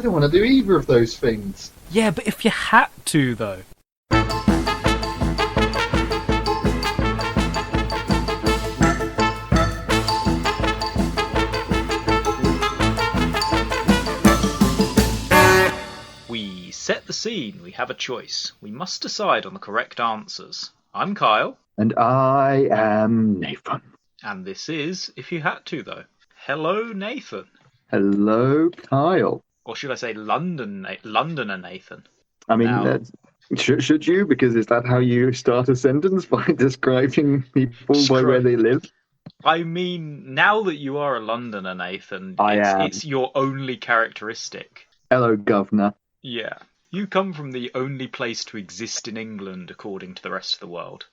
don't want to do either of those things. Yeah, but if you had to, though. We set the scene. We have a choice. We must decide on the correct answers. I'm Kyle. And I am Nathan. And this is If You Had To, though. Hello, Nathan. Hello, Kyle. Or should I say Londoner Nathan? I mean, Now- should you? Because is that how you start a sentence, by describing people by where they live? I mean, now that you are a Londoner, Nathan, I am. It's your only characteristic. Hello, Governor. Yeah. You come from the only place to exist in England, according to the rest of the world.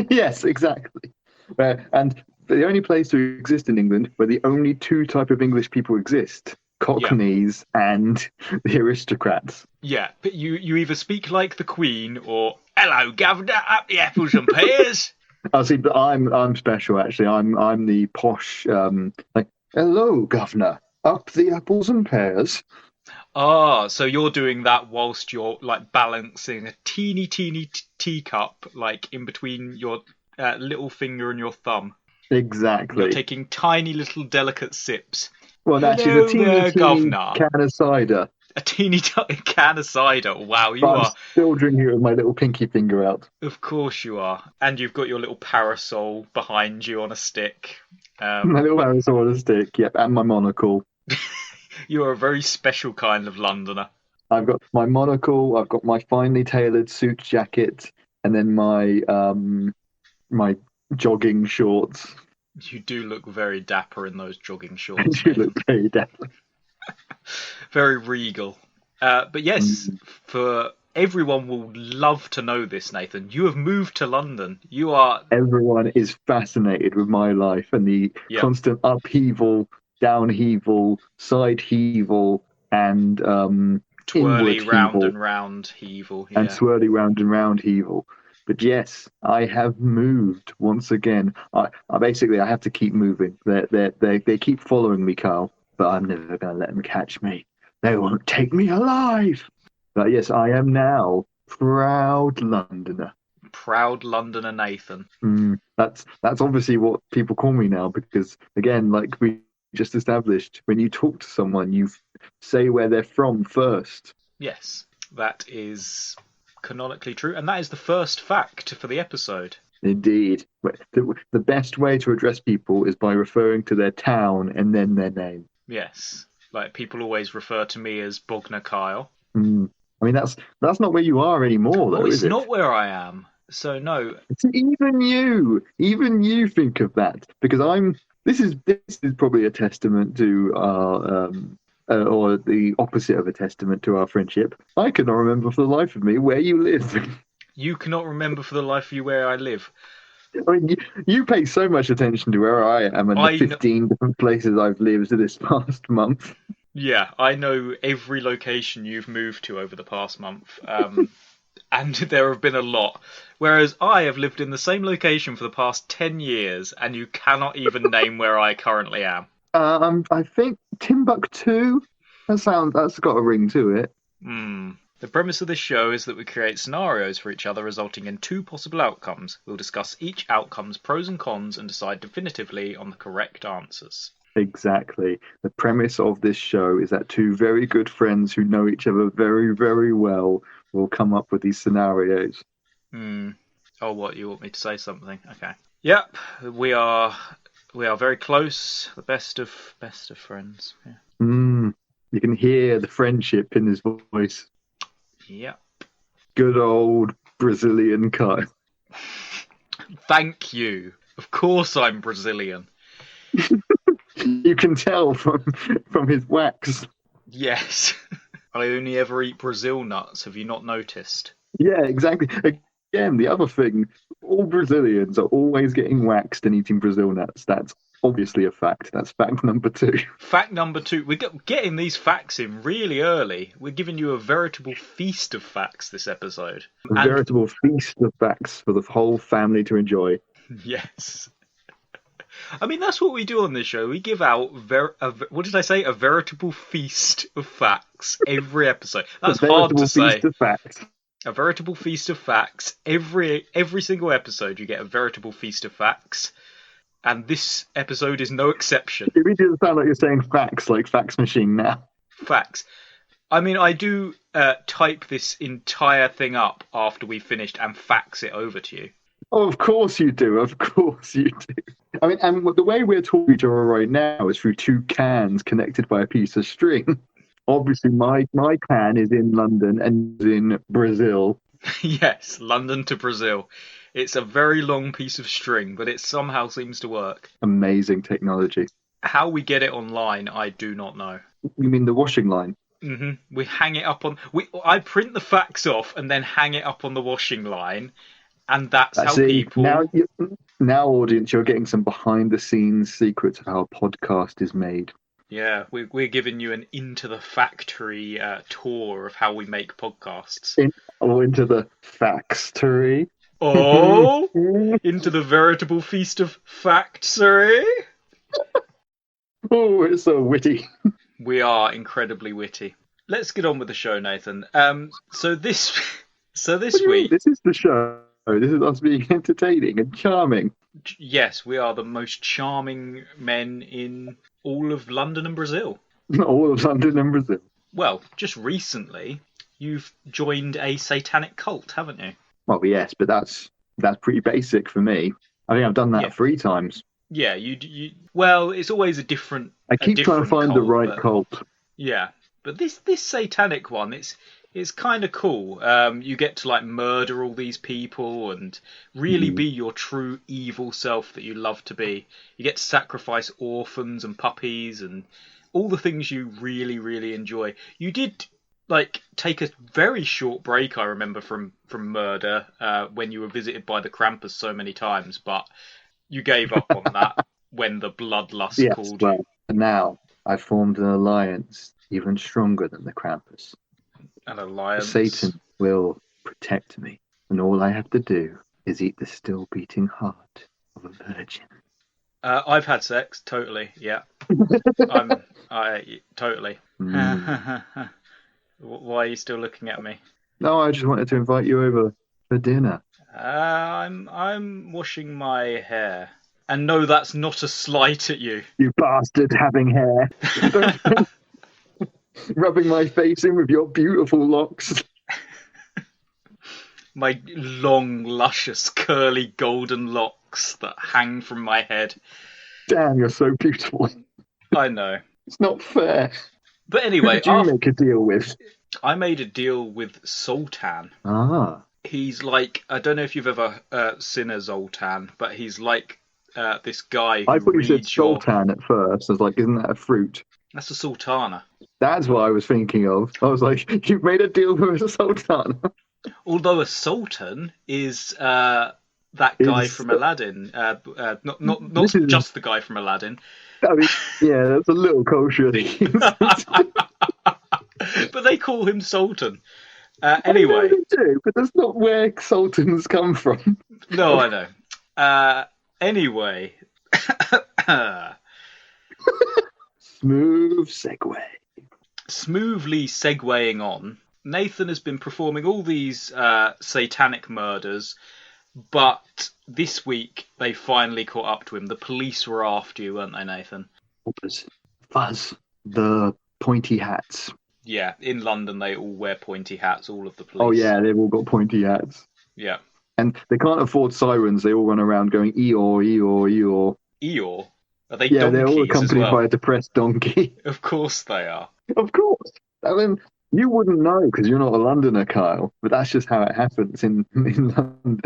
Yes, exactly. And the only place to exist in England where the only two type of English people exist: Cockneys and the aristocrats. Yeah, but you either speak like the Queen or "Hello, Governor, up the apples and pears." I see, but I'm special actually. I'm the posh. Like, hello, Governor, up the apples and pears. Ah, so you're doing that whilst you're like balancing a teeny teacup, like in between your little finger and your thumb. Exactly. You're taking tiny little delicate sips. Well, actually, Hello the teeny there, can Governor. of cider. A teeny can of cider. Wow, you But I'm are. still drinking it with my little pinky finger out. Of course you are. And you've got your little parasol behind you on a stick. My little parasol on a stick, yep, and my monocle. You are a very special kind of Londoner. I've got my monocle, I've got my finely tailored suit jacket, and then my my jogging shorts. You do look very dapper in those jogging shorts. You look very dapper. Very regal. But yes, for everyone will love to know this, Nathan. You have moved to London. You are... Everyone is fascinated with my life and the constant upheaval, downheaval, side heaval, and twirly inward round heaval, and round heaval. Yeah. and swirly round and round heaval. But yes, I have moved once again. I basically have to keep moving. They keep following me, Carl, but I'm never going to let them catch me. They won't take me alive. But yes, I am now proud Londoner. Proud Londoner Nathan. That's obviously what people call me now, because again, like we just established, when you talk to someone, you say where they're from first. Yes, that is canonically true, and that is the first fact for the episode. Indeed. The best way to address people is by referring to their town and then their name. Yes, like people always refer to me as Bogner Kyle. I mean, that's not where you are anymore, though, Oh, it's is it? not where I am. So no. Even you think of that, because This is probably a testament to our, or the opposite of a testament to our friendship. I cannot remember for the life of me where you live. You cannot remember for the life of you where I live. I mean, you pay so much attention to where I am and the 15 different places I've lived this past month. Yeah, I know every location you've moved to over the past month, and there have been a lot. Whereas I have lived in the same location for the past 10 years, and you cannot even name where I currently am. I think Timbuktu. That's got a ring to it. The premise of this show is that we create scenarios for each other, resulting in two possible outcomes. We'll discuss each outcome's pros and cons and decide definitively on the correct answers. Exactly. The premise of this show is that two very good friends who know each other very, very well will come up with these scenarios. Oh, what? You want me to say something? Okay. Yep, we are very close. The best of friends. Yeah. You can hear the friendship in his voice. Yep. Good old Brazilian Kyle. Thank you. Of course I'm Brazilian. You can tell from his wax. Yes. I only ever eat Brazil nuts. Have you not noticed? Yeah, exactly. Again, the other thing, all Brazilians are always getting waxed and eating Brazil nuts. That's obviously a fact. That's fact number 2. Fact number 2. We're getting these facts in really early. We're giving you a veritable feast of facts this episode. A veritable feast of facts for the whole family to enjoy. Yes. I mean, that's what we do on this show. We give out what did I say? A veritable feast of facts every episode. That's hard to say. Feast of facts. A veritable feast of facts. Every single episode, you get a veritable feast of facts, and this episode is no exception. It really does sound like you're saying facts, like fax machine now. Facts. I mean, I do type this entire thing up after we've finished and fax it over to you. Oh, of course you do. Of course you do. I mean, and the way we're talking to each other right now is through two cans connected by a piece of string. Obviously, my can is in London and is in Brazil. Yes, London to Brazil. It's a very long piece of string, but it somehow seems to work. Amazing technology. How we get it online, I do not know. You mean the washing line? Mm-hmm. We hang it up on. I print the fax off and then hang it up on the washing line, and that's how people. Now, audience, you're getting some behind-the-scenes secrets of how a podcast is made. Yeah, we're giving you an into the factory tour of how we make podcasts. Into the factory. Oh, into the veritable feast of factory. Oh, it's so witty. We are incredibly witty. Let's get on with the show, Nathan. So this week, this is the show. This is us being entertaining and charming. Yes, we are the most charming men in all of London and Brazil. All of London and Brazil. Well, just recently, you've joined a satanic cult, haven't you? Well, yes, but that's pretty basic for me. I think I've done that 3 times. Yeah, you. Well, it's always a different. I keep trying to find the right cult. Yeah, but this satanic one, it's kind of cool. You get to like murder all these people and really be your true evil self that you love to be. You get to sacrifice orphans and puppies and all the things you really, really enjoy. You did like take a very short break, I remember, from murder when you were visited by the Krampus so many times, but you gave up on that when the bloodlust called you. Now I formed an alliance even stronger than the Krampus. An alliance. Satan will protect me, and all I have to do is eat the still beating heart of a virgin. I've had sex, totally. Yeah, totally. Why are you still looking at me? No, I just wanted to invite you over for dinner. I'm washing my hair, and no, that's not a slight at you. You bastard having hair. Rubbing my face in with your beautiful locks. My long, luscious, curly, golden locks that hang from my head. Damn, you're so beautiful. I know. It's not fair. But anyway, who did you make a deal with? I made a deal with Sultan. Ah. He's like, I don't know if you've ever seen a Zoltan, but he's like this guy who I thought you said reads your... sultan at first. I was like, isn't that a fruit? That's a sultana. That's what I was thinking of. I was like, you've made a deal with a sultan. Although a sultan is that guy from Aladdin. Not just the guy from Aladdin. I mean, yeah, that's a little kosher. But they call him Sultan. Anyway. They do, but that's not where sultans come from. No, I know. Anyway. Smooth segue. Smoothly segueing on, Nathan has been performing all these satanic murders, but this week they finally caught up to him. The police were after you, weren't they, Nathan? Fuzz. The pointy hats. Yeah, in London they all wear pointy hats, all of the police. Oh yeah, they've all got pointy hats. Yeah. And they can't afford sirens, they all run around going Eeyore, Eeyore, Eeyore. Eeyore? Are they donkeys? Yeah, they're all as accompanied well? by a depressed donkey. Of course they are. Of course. I mean, you wouldn't know because you're not a Londoner, Kyle, but that's just how it happens in London.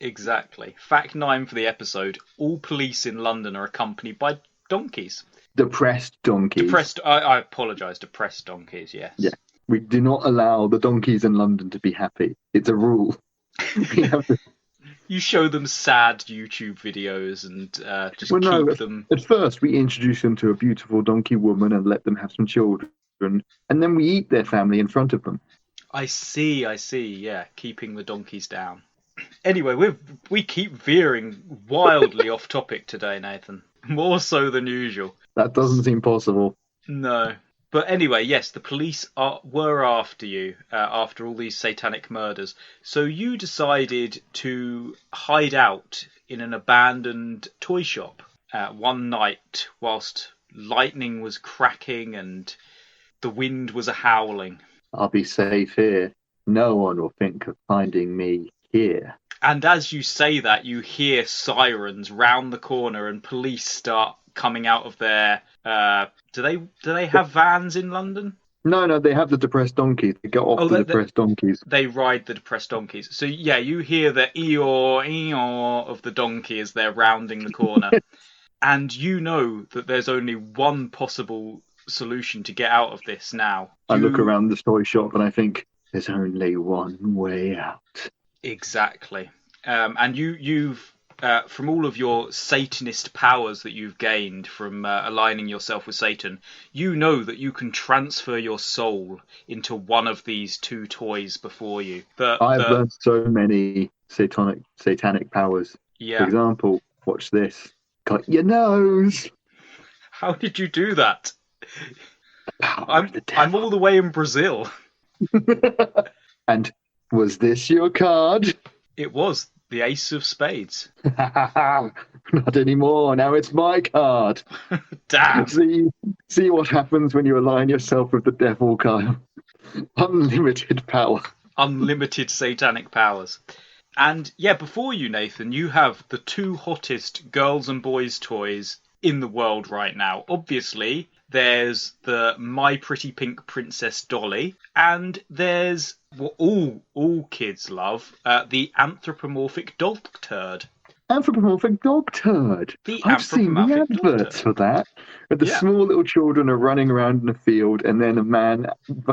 Exactly. Fact 9 for the episode. All police in London are accompanied by donkeys. Depressed donkeys. I apologise, depressed donkeys, yes. Yeah. We do not allow the donkeys in London to be happy. It's a rule. We have to... You show them sad YouTube videos and just keep them... At first, we introduce them to a beautiful donkey woman and let them have some children, and then we eat their family in front of them. I see, yeah. Keeping the donkeys down. Anyway, we keep veering wildly off topic today, Nathan. More so than usual. That doesn't seem possible. No. But anyway, yes, the police were after you after all these satanic murders. So you decided to hide out in an abandoned toy shop one night whilst lightning was cracking and the wind was a-howling. I'll be safe here. No one will think of finding me here. And as you say that, you hear sirens round the corner and police start coming out of their... Do they have vans in London? No, they have the depressed donkeys. They get off the depressed donkeys. They ride the depressed donkeys. So yeah, you hear the eeyore, eeyore of the donkey as they're rounding the corner. And you know that there's only one possible solution to get out of this now. I look around the toy shop and I think, there's only one way out. Exactly. And you've from all of your Satanist powers that you've gained from aligning yourself with Satan, you know that you can transfer your soul into one of these two toys before you. I've learned so many satanic powers. Yeah. For example, watch this. Cut your nose. How did you do that? I'm all the way in Brazil. And was this your card? It was the Ace of Spades. Not anymore. Now it's my card. Damn. See what happens when you align yourself with the devil, Kyle. Unlimited power. Unlimited satanic powers. And yeah, before you, Nathan, you have the two hottest girls and boys toys in the world right now. Obviously, there's the My Pretty Pink Princess Dolly, and there's what all kids love, the anthropomorphic dog turd. Anthropomorphic dog turd. I've seen the adverts for that. Where the small little children are running around in a field, and then a man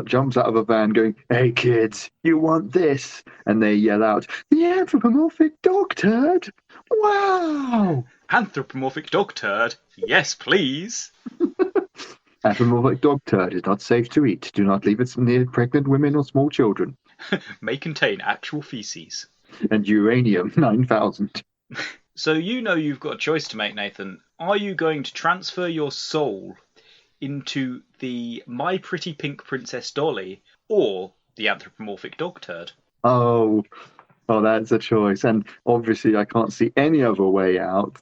jumps out of a van going, "Hey kids, you want this?" And they yell out, "The anthropomorphic dog turd! Wow!" Anthropomorphic dog turd? Yes, please. Anthropomorphic dog turd is not safe to eat. Do not leave it near pregnant women or small children. May contain actual feces. And uranium 9000. So you know you've got a choice to make, Nathan. Are you going to transfer your soul into the My Pretty Pink Princess Dolly or the anthropomorphic dog turd? Oh, that's a choice. And obviously I can't see any other way out.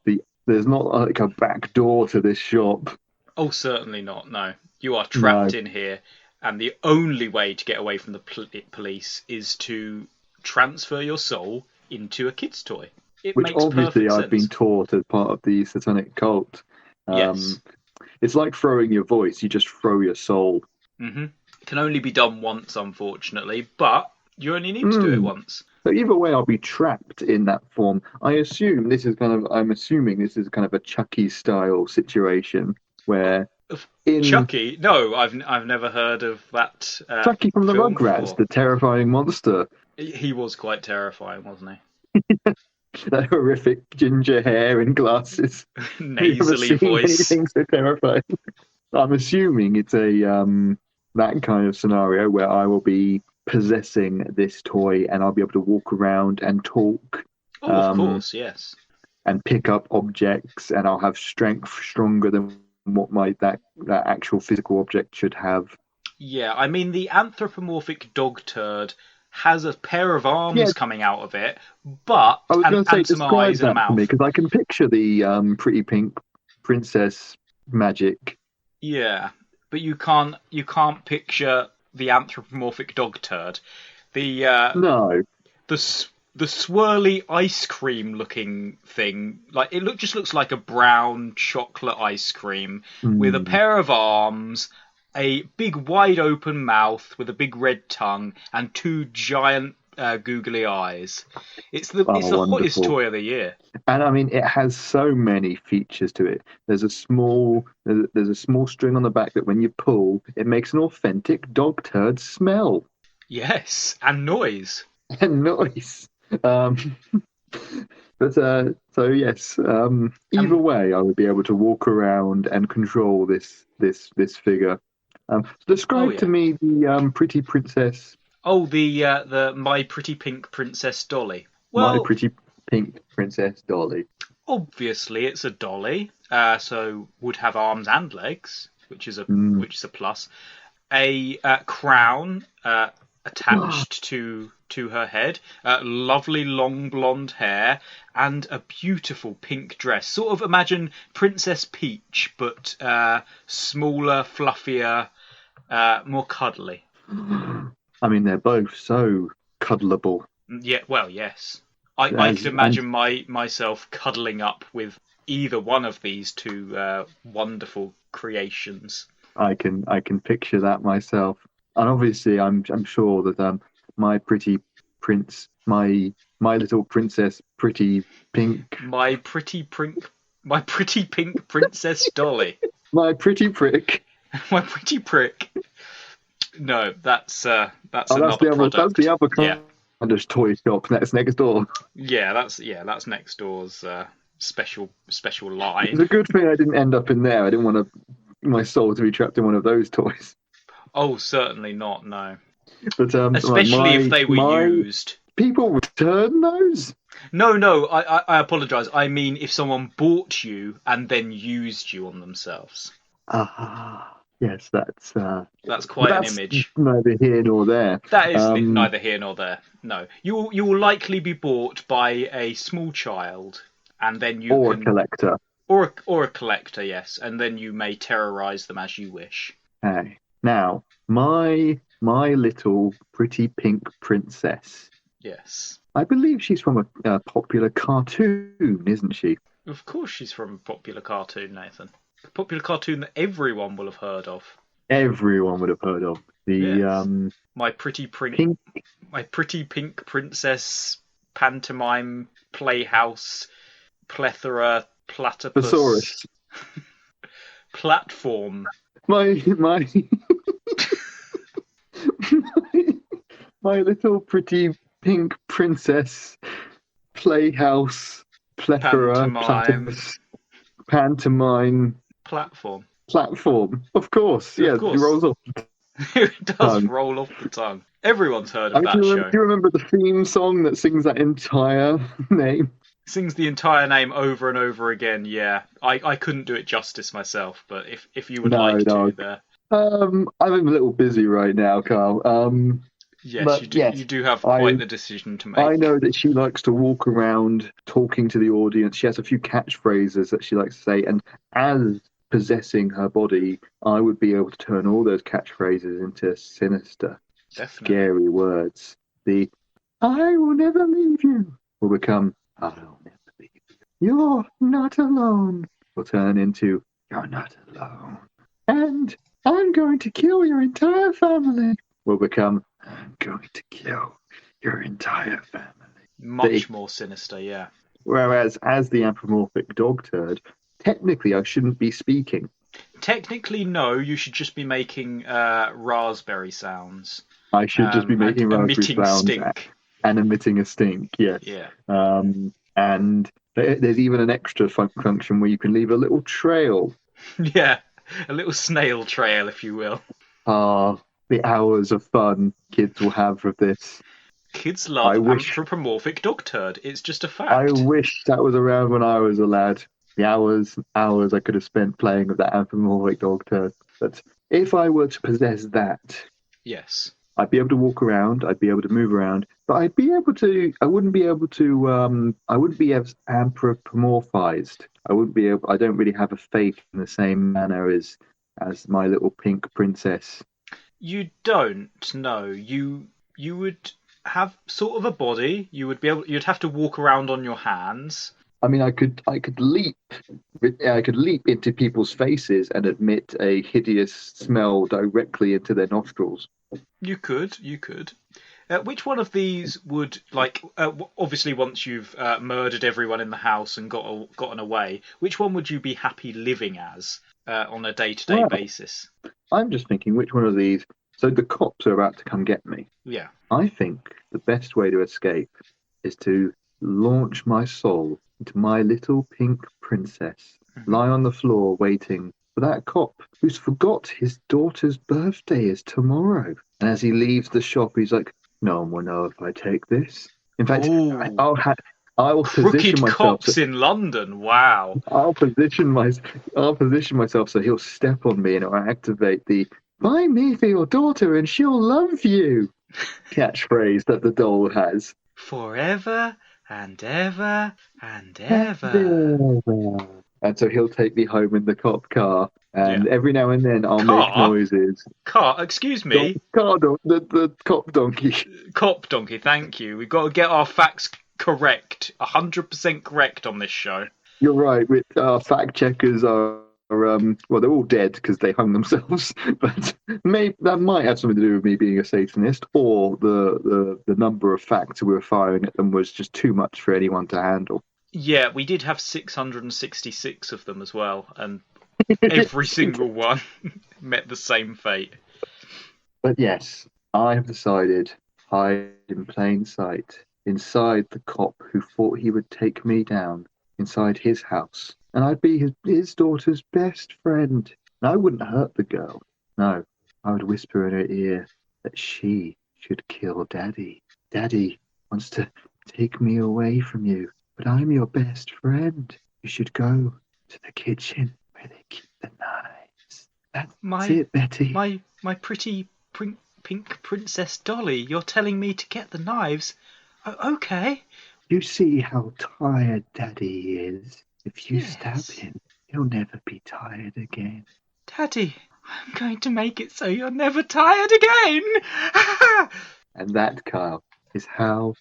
There's not like a back door to this shop. Oh, certainly not, no. You are trapped in here, and the only way to get away from the police is to transfer your soul into a kid's toy. Which obviously I've been taught as part of the satanic cult. Yes. It's like throwing your voice. You just throw your soul. Mm-hmm. It can only be done once, unfortunately, but you only need to do it once. So either way, I'll be trapped in that form. I'm assuming this is kind of a Chucky style situation where Chucky? No, I've never heard of that. Chucky from the Rugrats, the terrifying monster. He was quite terrifying, wasn't he? That horrific ginger hair and glasses. Nasally voice. Anything so terrifying. I'm assuming it's a that kind of scenario where I will be possessing this toy and I'll be able to walk around and talk. Oh, of course, yes. And pick up objects, and I'll have strength stronger than what that actual physical object should have. Yeah, I mean, the anthropomorphic dog turd has a pair of arms coming out of it, but and some eyes and a mouth. Because I can picture the pretty pink princess magic. Yeah, but you can't picture the anthropomorphic dog turd. No. The swirly ice cream looking thing, like just looks like a brown chocolate ice cream with a pair of arms, a big wide open mouth with a big red tongue, and two giant googly eyes. It's the hottest toy of the year. And I mean, it has so many features to it. There's a small string on the back that when you pull, it makes an authentic dog turd smell. Yes, and noise. And noise. But so yes. Either way, I would be able to walk around and control this figure. Describe to me the pretty princess. Oh, the My Pretty Pink Princess Dolly. My Well, pretty pink princess Dolly. obviously it's a dolly, so would have arms and legs, which is a Mm. plus. A crown attached to her head, lovely long blonde hair, and a beautiful pink dress. Sort of imagine Princess Peach, but smaller, fluffier, more cuddly. I mean, they're both so cuddleable. Yeah, well, yes. I could And imagine myself cuddling up with either one of these two wonderful creations. I can picture that myself. And obviously, I'm sure that my pretty prince, my little princess, pretty pink, My pretty pink princess Dolly. my pretty prick. My pretty prick. No, that's Oh, another product. that's the other Yeah, kind of toy shop that's next door. that's next door's special It's line. a good thing I didn't end up in there. I didn't want my soul to be trapped in one of those toys. Oh, certainly not. No, But especially if they were used. people return those. No, I apologise. I mean, if someone bought you and then used you on themselves. Ah, yes, that's Quite that's an image. neither here nor there. That is neither here nor there. No, you will likely be bought by a small child, and then a collector. or a collector, yes, and then you may terrorise them as you wish. Hey, now my little pretty pink princess. Yes, I believe she's from a popular cartoon, isn't she? of course she's from a popular cartoon, Nathan. A popular cartoon that everyone will have heard of. Everyone would have heard of the Yes. My pretty pink. My pretty pink princess pantomime playhouse plethora platypus Thesaurus. platform. My my little pretty pink princess playhouse plethora Pantomime. platypus pantomime Platform. platform. Of course, yeah, course. it rolls off. It does Tongue. roll off the tongue. Everyone's heard of that do show. you remember the theme song that sings that entire name? Sings the entire name over and over again. Yeah, I couldn't do it justice myself, but if you would like to, there. I'm a little busy right now, Carl. Yes, but you do. yes, You do have quite the decision to make. I know that she likes to walk around talking to the audience. She has a few catchphrases that she likes to say, and as possessing her body, I would be able to turn all those catchphrases into sinister, Definitely. scary words. The "I will never leave you" will become "I'll never leave you." You're not alone will turn into "You're not alone." And "I'm going to kill your entire family" will become "I'm going to kill your entire family." Much more sinister, yeah. Whereas as the anthropomorphic dog turd, technically I shouldn't be speaking. Technically, no. You should just be making raspberry sounds. I should just be making raspberry emitting sounds stink. and emitting a stink, yes. Yeah. And there's even an extra function where you can leave a little trail. Yeah, a little snail trail, if you will. The hours of fun kids will have with this. Kids love anthropomorphic dog turd. It's just a fact. I wish that was around when I was a lad. The hours I could have spent playing with that anthropomorphic dog turd. But if I were to possess that, yes, I'd be able to walk around. I'd be able to move around, but I wouldn't be as anthropomorphized. I don't really have a face in the same manner as my little pink princess. You don't. No, you would have sort of a body. You'd have to walk around on your hands. I mean, I could leap into people's faces and emit a hideous smell directly into their nostrils. You could. Which one of these would, obviously once you've murdered everyone in the house and gotten away, which one would you be happy living as on a day-to-day basis? I'm just thinking, which one of these? So the cops are about to come get me. Yeah. I think the best way to escape is to launch my soul into my little pink princess, lie on the floor waiting for that cop who's forgot his daughter's birthday is tomorrow. And as he leaves the shop, he's like, "No one will know if I take this. In fact, Ooh. I'll position Crooked myself. cops in London. Wow. I'll position my I'll position myself so he'll step on me and I'll activate the "Buy me for your daughter and she'll love you" catchphrase that the doll has. Forever and ever and ever. And so he'll take me home in the cop car, Yeah. and every now and then I'll make Car? noises. Car, excuse me. The cop donkey. Cop donkey, thank you. We've got to get our facts correct. 100% correct on this show. You're right. With fact checkers are well, they're all dead because they hung themselves. But maybe that might have something to do with me being a Satanist, or the number of facts we were firing at them was just too much for anyone to handle. Yeah, we did have 666 of them as well, and every single one met the same fate. But yes, I have decided hide in plain sight inside the cop who thought he would take me down inside his house, and I'd be his daughter's best friend. And I wouldn't hurt the girl. No, I would whisper in her ear that she should kill Daddy. Daddy wants to take me away from you, but I'm your best friend. You should go to the kitchen where they keep the knives. That's it, Betty. My pretty pink princess dolly, you're telling me to get the knives? Okay. You see how tired Daddy is. If you stab Yes. him, he'll never be tired again. Daddy, I'm going to make it so you're never tired again. And that, Kyle, is how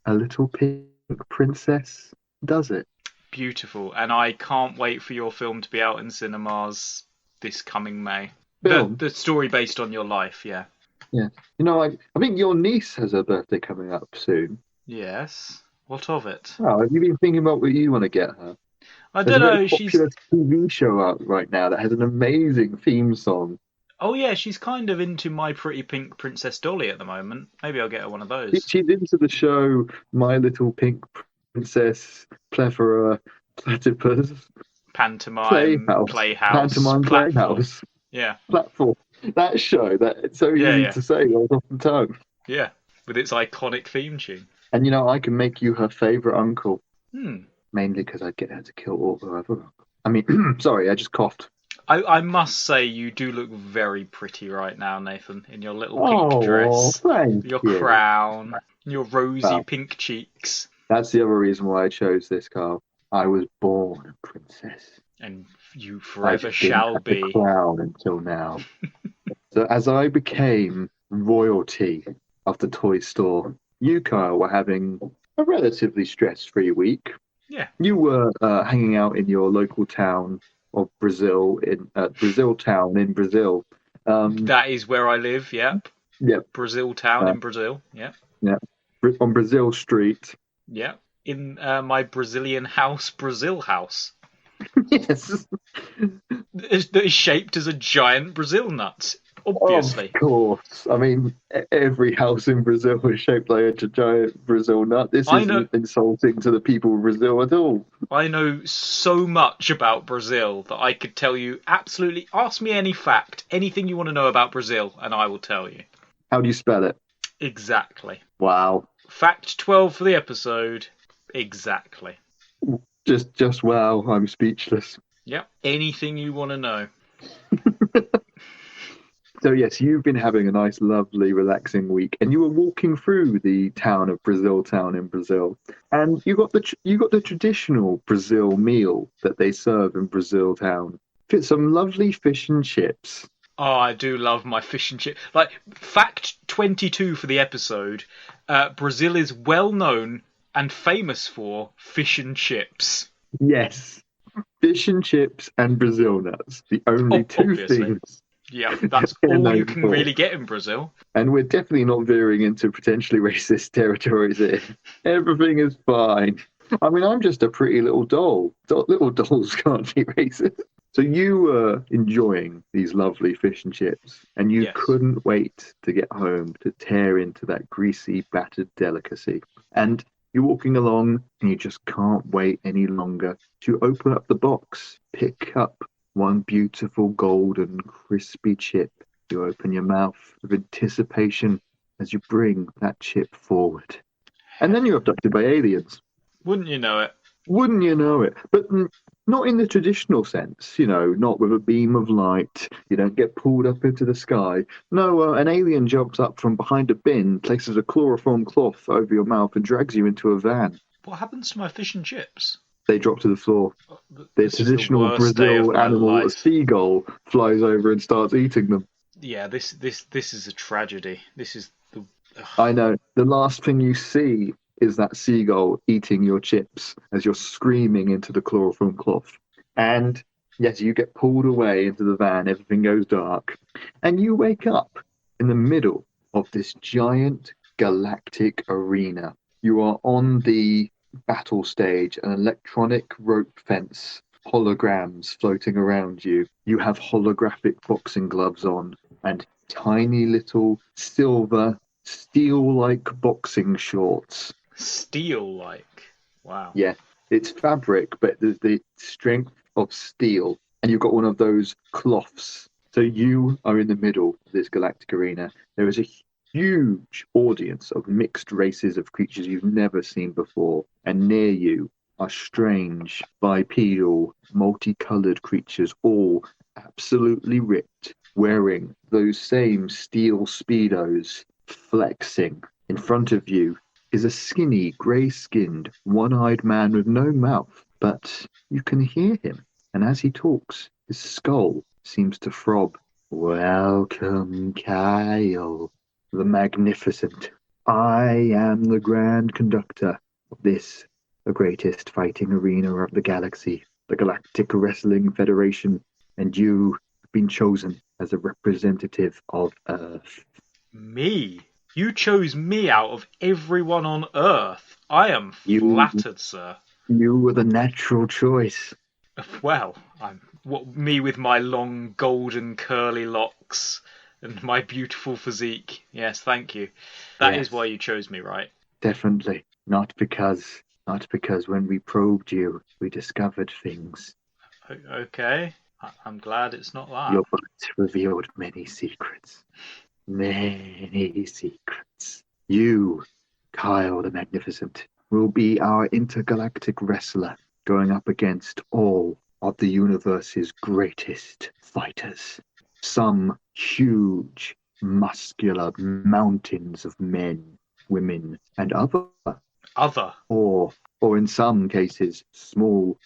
a little pink princess does it. Beautiful, and I can't wait for your film to be out in cinemas this coming May. Film? The story based on your life, yeah. Yeah. You know, I think your niece has her birthday coming up soon. Yes. What of it? Oh, have you been thinking about what you want to get her? I There's don't a very know. She's popular TV show out right now that has an amazing theme song. oh yeah, she's kind of into My Pretty Pink Princess Dolly at the moment. Maybe I'll get her one of those. She's into the show My Little Pink Princess, Plethora, Platypus, Pantomime, playhouse, Pantomime platform. Playhouse, Yeah, Platform. That show, that it's so easy Yeah. to say right off the tongue. yeah, with its iconic theme tune. And you know, I can make you her favourite uncle, Hmm. mainly because I'd get her to kill all her other uncles. I mean, sorry, I just coughed. I must say you do look very pretty right now, Nathan, in your little pink Oh, dress, thank your you. crown, your rosy Well. pink cheeks, That's the other reason why I chose this, Carl. I was born a princess. and you I forever just didn't shall have the be. crown until now. So as I became royalty of the toy store, you, Kyle, were having a relatively stress-free week. Yeah. You were hanging out in your local town of Brazil, in Brazil town in Brazil. That is where I live. Yep. Yep. Brazil town in Brazil. Yep. On Brazil Street. Yep. In my Brazilian house, Brazil house. Yes. That is shaped as a giant Brazil nut. Obviously. Of course. I mean, every house in Brazil is shaped like a giant Brazil nut. This I know. isn't insulting to the people of Brazil at all. I know so much about Brazil that I could tell you absolutely. Ask me any fact, anything you want to know about Brazil, and I will tell you. How do you spell it? Exactly. Wow. Fact 12 for the episode. Exactly. Just wow. I'm speechless. Yep. Anything you want to know. So yes, you've been having a nice, lovely, relaxing week, and you were walking through the town of Brazil town in Brazil, and you got the traditional Brazil meal that they serve in Brazil town. Get some lovely fish and chips. Oh, I do love my fish and chip. Like, fact 22 for the episode. Brazil is well known and famous for fish and chips. Yes, fish and chips and Brazil nuts. The only two Obviously. things. Yeah, that's Yeah, all no, you can cool. really get in Brazil. And we're definitely not veering into potentially racist territories here. Everything is fine. I mean, I'm just a pretty little doll. Little dolls can't be racist. So you were enjoying these lovely fish and chips, and you Yes. couldn't wait to get home to tear into that greasy, battered delicacy. And you're walking along, and you just can't wait any longer to open up the box, pick up one beautiful golden crispy chip. You open your mouth with anticipation as you bring that chip forward. And then you're abducted by aliens. Wouldn't you know it? Wouldn't you know it? But not in the traditional sense, not with a beam of light. You don't get pulled up into the sky. No, an alien jumps up from behind a bin, places a chloroform cloth over your mouth, and drags you into a van. What happens to my fish and chips? They drop to the floor. The This is the traditional worst day of Brazil my animal, a life. seagull, flies over and starts eating them. Yeah, this is a tragedy. This is the. Ugh. I know. The last thing you see is that seagull eating your chips as you're screaming into the chloroform cloth. And yes, you get pulled away into the van, everything goes dark, and you wake up in the middle of this giant galactic arena. You are on the battle stage, an electronic rope fence, holograms floating around you. You have holographic boxing gloves on and tiny little silver steel-like boxing shorts. Steel-like. Wow. Yeah, it's fabric, but there's the strength of steel. And you've got one of those cloths. So you are in the middle of this galactic arena. There is a huge audience of mixed races of creatures you've never seen before. And near you are strange, bipedal, multicolored creatures, all absolutely ripped, wearing those same steel Speedos, flexing. In front of you is a skinny, grey-skinned, one-eyed man with no mouth, but you can hear him. And as he talks, his skull seems to throb. Welcome, Kyle, the Magnificent. I am the Grand Conductor of this, the greatest fighting arena of the galaxy, the Galactic Wrestling Federation, and you have been chosen as a representative of Earth. Me? You chose me out of everyone on Earth. I am flattered, sir. You were the natural choice. Well, me with my long golden curly locks and my beautiful physique. Yes, thank you. That is why you chose me, right? Definitely. Not because when we probed you, we discovered things. Okay. I'm glad it's not that. Your butt revealed many secrets. Many secrets. You, Kyle the Magnificent, will be our intergalactic wrestler, going up against all of the universe's greatest fighters. Some huge, muscular mountains of men, women, and Other. Or in some cases, small,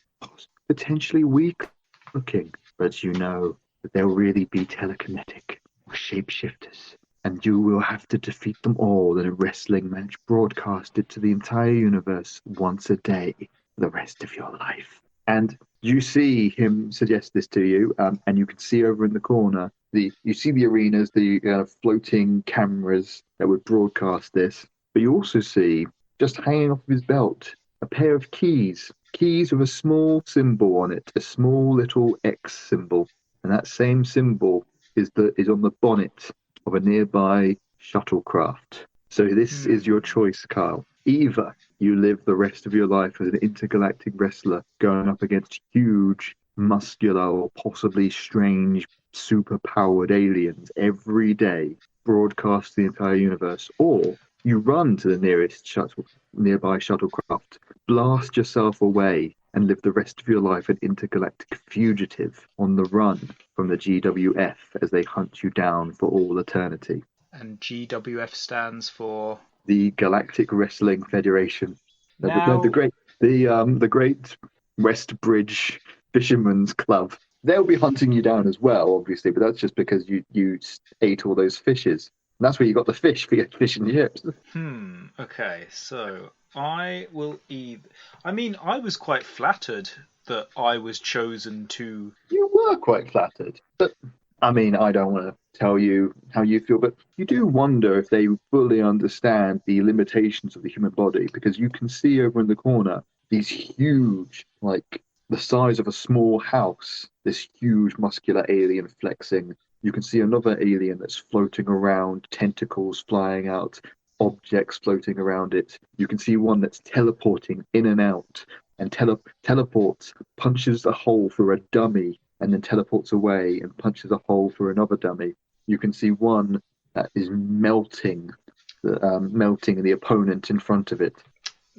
potentially weak-looking, but you know that they'll really be telekinetic or shapeshifters. And you will have to defeat them all in a wrestling match broadcasted to the entire universe once a day for the rest of your life. And you see him suggest this to you, and you can see over in the corner, you see the arenas, the floating cameras that would broadcast this, but you also see, just hanging off of his belt, a pair of keys with a small symbol on it, a small little X symbol. And that same symbol is on the bonnet of a nearby shuttlecraft. So this is your choice, Kyle. Either you live the rest of your life as an intergalactic wrestler going up against huge, muscular, or possibly strange, super-powered aliens every day, broadcast the entire universe, or you run to the nearby shuttlecraft, blast yourself away, and live the rest of your life an intergalactic fugitive on the run from the GWF as they hunt you down for all eternity. And GWF stands for the Galactic Wrestling Federation. Now... The Great West Bridge Fishermen's Club. They'll be hunting you down as well, obviously, but that's just because you ate all those fishes. And that's where you got the fish for your fish and chips. Okay, so I will either... I mean, I was quite flattered that I was chosen to... You were quite flattered. But, I mean, I don't want to tell you how you feel, but you do wonder if they fully understand the limitations of the human body, because you can see over in the corner these huge, like the size of a small house, this huge muscular alien flexing. You can see another alien that's floating around, tentacles flying out, objects floating around it. You can see one that's teleporting in and out, and teleports, punches a hole through a dummy, and then teleports away and punches a hole through another dummy. You can see one that is melting melting the opponent in front of it.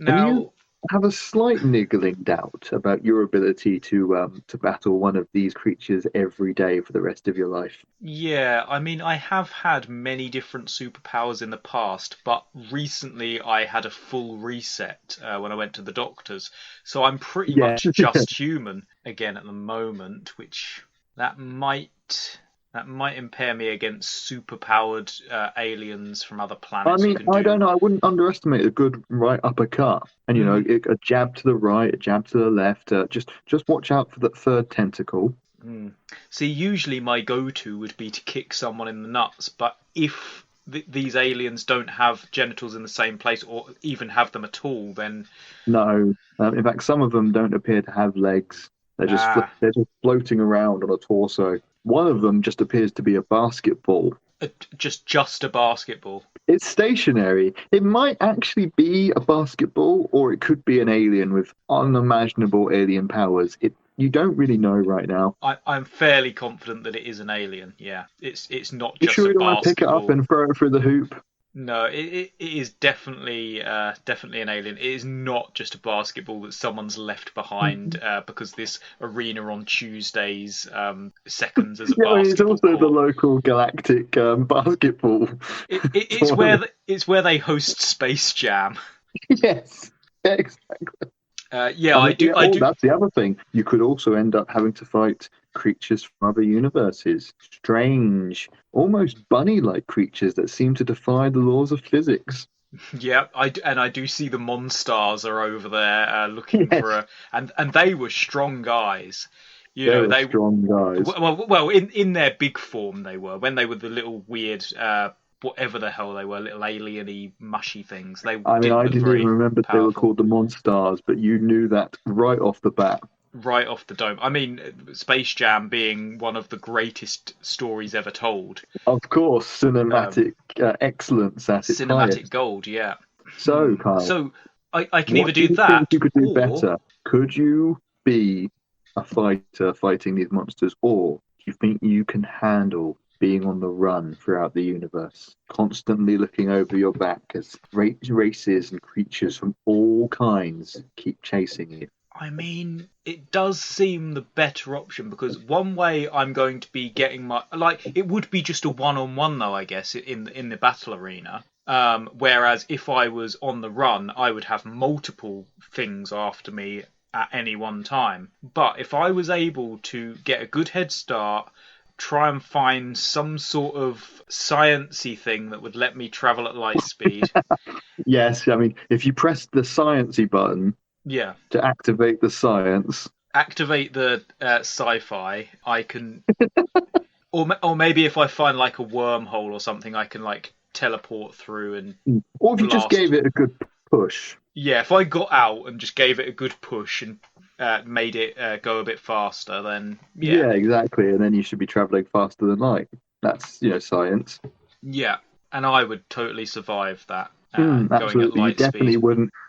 And Now, you have a slight niggling doubt about your ability to battle one of these creatures every day for the rest of your life. yeah, I mean, I have had many different superpowers in the past, but recently I had a full reset when I went to the doctors. So I'm pretty Yeah. much just human again at the moment, which that might that might impair me against superpowered aliens from other I planets who mean, can I don't do. know. I wouldn't underestimate a good right uppercut, and Mm, a jab to the right, a jab to the left. Just watch out for the third tentacle. mm. See, usually my go-to would be to kick someone in the nuts, but if these aliens don't have genitals in the same place or even have them at all, then No, in fact, some of them don't appear to have legs. ah, They're just floating around on a torso. One of them just appears to be a basketball. just a basketball. It's stationary. It might actually be a basketball, or it could be an alien with unimaginable alien powers. You don't really know right now. I'm fairly confident that it is an alien. Yeah, it's not You just sure a you don't want to pick it up basketball. and throw it through the hoop? No, it is definitely an alien. It is not just a basketball that someone's left behind because this arena on Tuesdays seconds as a Yeah, I mean, it's basketball also the court. local galactic basketball It's tournament. it's where they host Space Jam. Yes, exactly. Yeah, I mean, yeah, I oh, do. that's the other thing. You could also end up having to fight creatures from other universes. Strange, almost bunny-like creatures that seem to defy the laws of physics. Yeah, and I do see the Monstars are over there looking for Yes, a, and they were strong guys. You they know, were they strong guys. well in their big form they were. When they were the little weird whatever the hell they were, little alieny mushy things. They I mean, didn't I look didn't even very remember they were powerful called the Monstars, but you knew that right off the bat. right off the dome. I mean, Space Jam being one of the greatest stories ever told. Of course, Um, cinematic excellence at its Cinematic highest. gold, yeah. So, Kyle, So I can either what do do you think that you could do or better? Could you be a fighter fighting these monsters, or do you think you can handle being on the run throughout the universe, constantly looking over your back as races and creatures from all kinds keep chasing you? I mean, it does seem the better option because one way I'm going to be getting my like it would be just a one-on-one though, I guess, in the battle arena. Whereas if I was on the run, I would have multiple things after me at any one time. But if I was able to get a good head start, try and find some sort of sciency thing that would let me travel at light speed. Yes, I mean, if you press the sciencey button Yeah, to activate the science, activate the sci-fi. I can or maybe if I find like a wormhole or something, I can like teleport through and or if you just blast. gave it a good push. Yeah, if I got out and just gave it a good push and made it go a bit faster, then yeah, Yeah, exactly. And then you should be traveling faster than light. That's, science. yeah, and I would totally survive that going at Absolutely. light speed.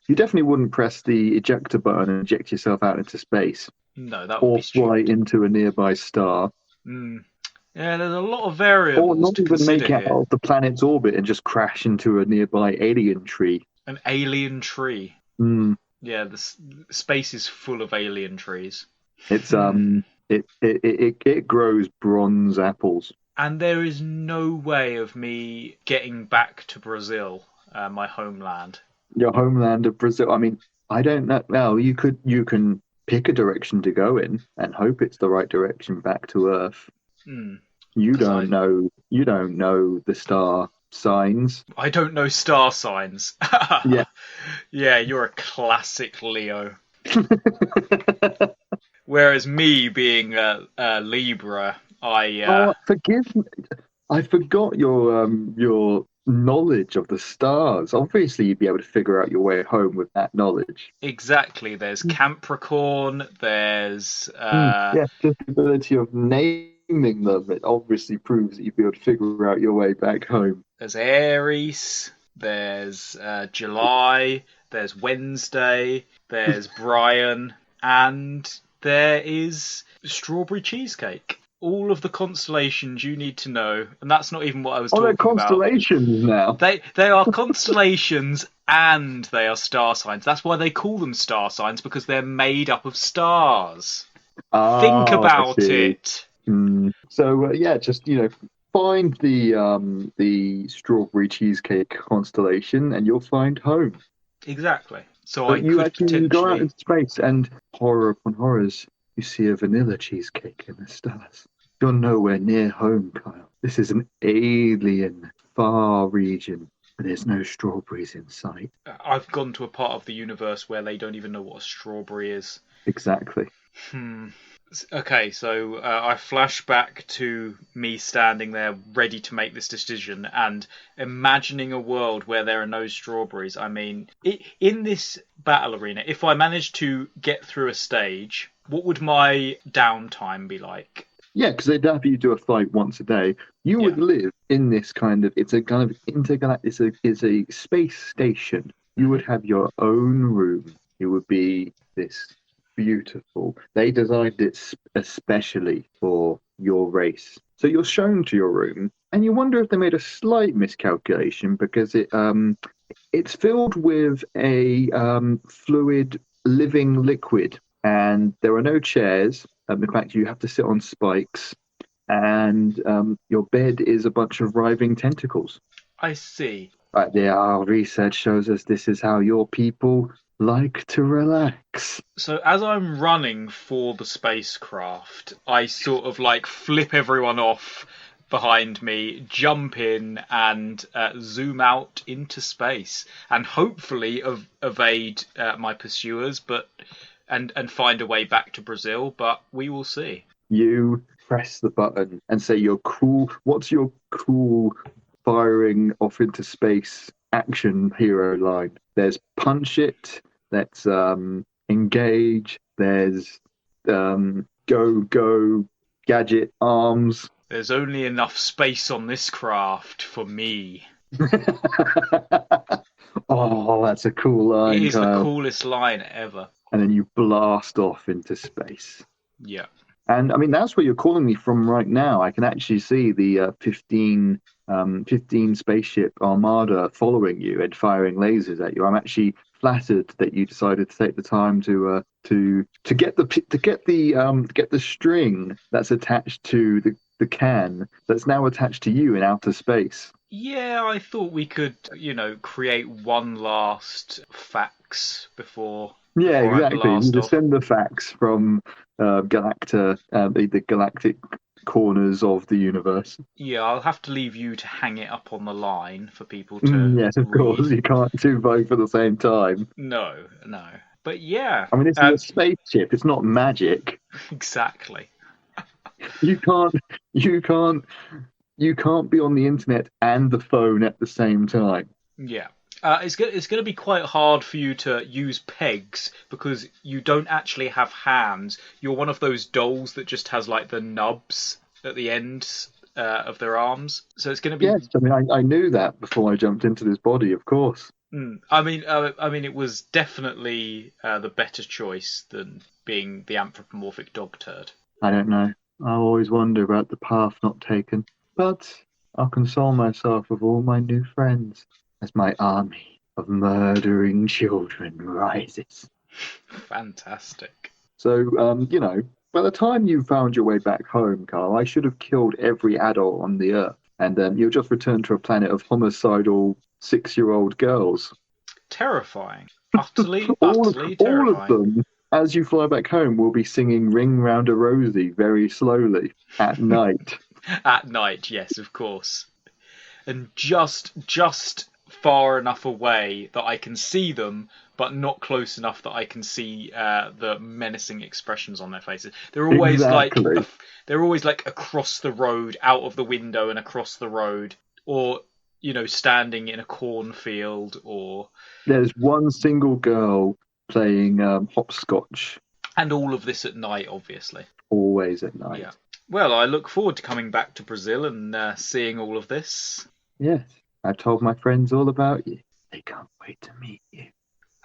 You definitely wouldn't press the ejector button and eject yourself out into space No, that would or be fly stupid. into a nearby star Mm. Yeah, there's a lot of or variables not to even consider make it out here. of the planet's orbit and just crash into a nearby alien tree. An alien tree. Mm, Yeah, space is full of alien trees. it's Hmm. it grows bronze apples. And there is no way of me getting back to Brazil, my homeland. Your homeland of Brazil. I mean, I don't know. Well, you can pick a direction to go in and hope it's the right direction back to Earth. Hmm. You Because don't know. You don't know the star signs. I don't know star signs. Yeah. Yeah, you're a classic Leo. Whereas me being a Libra, I Oh, forgive me. I forgot your knowledge of the stars. Obviously, you'd be able to figure out your way home with that knowledge. exactly. There's Capricorn. There's Yeah, just the ability of naming them. It obviously proves that you'd be able to figure out your way back home. there's Aries. There's July. There's Wednesday. There's Brian, and there is strawberry cheesecake. all of the constellations you need to know, and that's not even what I was Oh, they're talking about. constellations now. They are constellations and they are star signs. That's why they call them star signs, because they're made up of stars. Think Oh, I about see. it. So yeah, just find the strawberry cheesecake constellation, and you'll find home. Exactly. So I But could you go out potentially. into space, and horror upon horrors, you see a vanilla cheesecake in the stars. You're nowhere near home, Kyle. This is an alien, far region, and there's no strawberries in sight. I've gone to a part of the universe where they don't even know what a strawberry is. Exactly. Okay, so I flash back to me standing there ready to make this decision and imagining a world where there are no strawberries. I mean, in this battle arena, if I managed to get through a stage, what would my downtime be like? Yeah, because they'd have you do a fight once a day. You would live in this it's a kind of intergalactic, it's a space station. You would have your own room. It would be this beautiful. They designed it especially for your race. So you're shown to your room, and you wonder if they made a slight miscalculation because it's filled with a fluid living liquid, and there are no chairs. In fact, you have to sit on spikes, and your bed is a bunch of writhing tentacles. I see. Right there, our research shows us this is how your people like to relax. So as I'm running for the spacecraft, I sort of like flip everyone off behind me, jump in, and zoom out into space, and hopefully evade my pursuers, and find a way back to Brazil. But we will see. You press the button and say your cool. What's your cool firing off into space action hero line? There's punch it. Let's engage. There's go gadget arms. There's only enough space on this craft for me. Oh, that's a cool line, It is the Kyle. coolest line ever. And then you blast off into space. Yeah. And I mean, that's where you're calling me from right now. I can actually see the 15 spaceship armada following you and firing lasers at you. I'm actually flattered that you decided to take the time to get the string that's attached to the can that's now attached to you in outer space. Yeah, I thought we could, create one last fax before. Yeah, before I exactly. blast You off. just send the fax from Galacta, the galactic corners of the universe. Yeah, I'll have to leave you to hang it up on the line for people to Yes, of read. course. You can't do both at the same time. No. But yeah. I mean, it's a spaceship. It's not magic. Exactly. You can't be on the internet and the phone at the same time. Yeah. It's going to be quite hard for you to use pegs because you don't actually have hands. You're one of those dolls that just has like the nubs at the ends of their arms. So it's going to be. Yes, I mean, I knew that before I jumped into this body, of course. I mean, it was definitely the better choice than being the anthropomorphic dog turd. I don't know. I always wonder about the path not taken, but I'll console myself with all my new friends as my army of murdering children rises. Fantastic. So, by the time you found your way back home, Carl, I should have killed every adult on the Earth, and you'll just return to a planet of homicidal 6-year-old girls. Terrifying. Utterly terrifying. All of them, as you fly back home, will be singing Ring Round a Rosie very slowly at night. At night, yes, of course. And just far enough away that I can see them, but not close enough that I can see the menacing expressions on their faces. They're always Exactly. they're always like across the road, out of the window and across the road, or standing in a cornfield, or There's one single girl playing hopscotch. And all of this at night, obviously. Always at night. Yeah. Well, I look forward to coming back to Brazil and seeing all of this. Yes. I've told my friends all about you. They can't wait to meet you.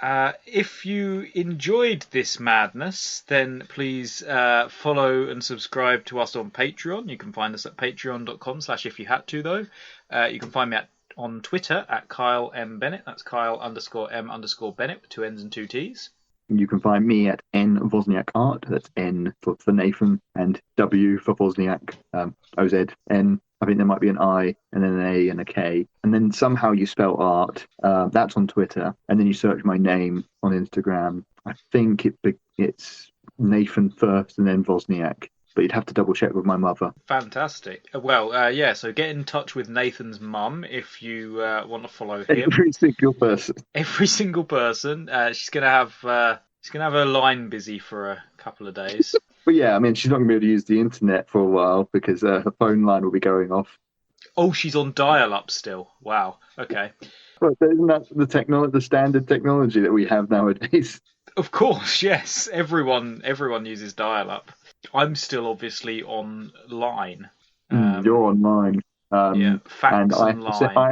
If you enjoyed this madness, then please follow and subscribe to us on Patreon. You can find us at patreon.com/ifyouhadto, though. You can find me on Twitter at Kyle M. Bennett. That's Kyle_M_Bennett with 2 N's and 2 T's. You can find me at N Wozniak Art. That's N for Nathan and W for Wozniak. OZN. I think there might be an I and then an A and a K. And then somehow you spell art. That's on Twitter. And then you search my name on Instagram. I think it's Nathan first and then Wozniak. But you'd have to double check with my mother. Fantastic. Well, yeah, so get in touch with Nathan's mum if you want to follow him. Every single person. Every single person. She's gonna have her line busy for a couple of days. But yeah, I mean, she's not going to be able to use the internet for a while because her phone line will be going off. Oh, she's on dial-up still. Wow. Okay. But isn't that the standard technology that we have nowadays? Of course, yes. Everyone uses dial-up. I'm still obviously online. You're online. Yeah, fax and online. I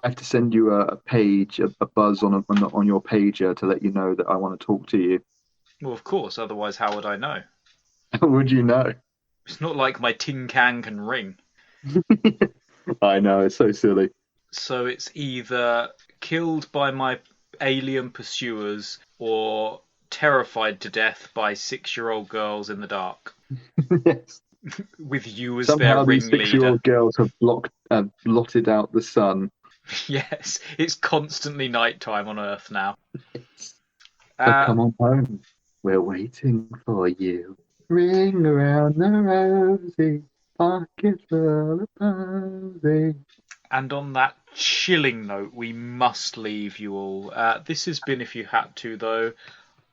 have to send you a page, a buzz on your pager to let you know that I want to talk to you. Well, of course. Otherwise, how would I know? How would you know? It's not like my tin can ring. I know, it's so silly. So it's either killed by my alien pursuers or terrified to death by 6-year-old girls in the dark. Yes. With you as Somehow their these ringleader. 6-year-old girls have blotted out the sun. Yes, it's constantly nighttime on Earth now. So come on home. We're waiting for you. Ring around the rosy, pocket full of posies. And on that chilling note, we must leave you all. This has been If You Had To, though.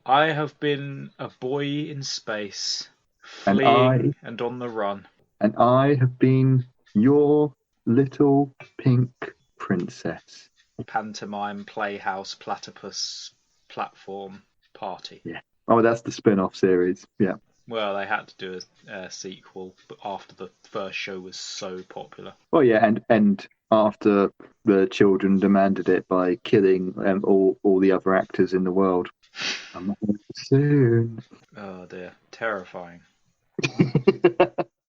I have been a boy in space, fleeing and on the run. And I have been your little pink princess. Pantomime, playhouse, platypus, platform, party. Yeah. Oh, that's the spin-off series. Yeah. Well, they had to do a sequel after the first show was so popular. Well, yeah, and after the children demanded it by killing all the other actors in the world. I'm home soon. Oh dear, terrifying.